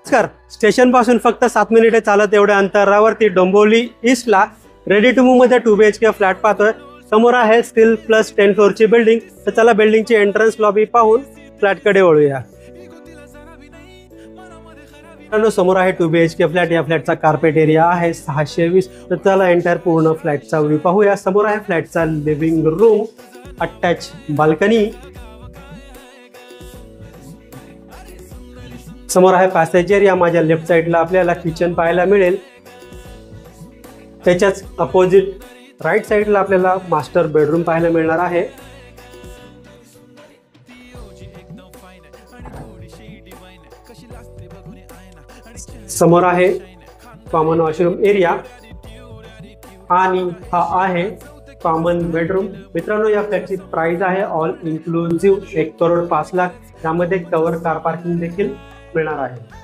नमस्कार. स्टेशन पासून फक्त 7 मिनिटे चालत एवढ्या अंतरावरती डोंबिवली ईस्टला रेडी टू मूव मध्ये 2 BHK फ्लॅट पाहतोय. समोर आहे स्टील प्लस 10 फ्लोअरची बिल्डिंग. तर चला बिल्डिंगची एंट्रन्स लॉबी पाहून फ्लॅटकडे वळूया. समोर आहे 2 BHK फ्लॅट. या फ्लॅटचा कार्पेट एरिया आहे 620. तर चला एंटायर पूर्ण फ्लॅटचा व्ह्यू पाहूया. समोर आहे फ्लॅटचा लिव्हिंग रूम, अटॅच बाल्कनी. समोर आहे पॅसेज एरिया. माझ्या लेफ्ट साइडला आपल्याला किचन पाहायला मिळेल. त्याच्याच अपोजिट राईट साइडला आपल्याला मास्टर बेडरूम पाहायला मिळणार आहे. समोर आहे कॉमन वॉशरूम एरिया आणि हा आहे कॉमन बेडरूम. मित्रांनो, या फ्लॅटची प्राइस आहे ऑल इन्क्लुसिव्ह 1,05,00,000. त्यामध्ये कव्हर कार पार्किंग देखील मिळणार आहे.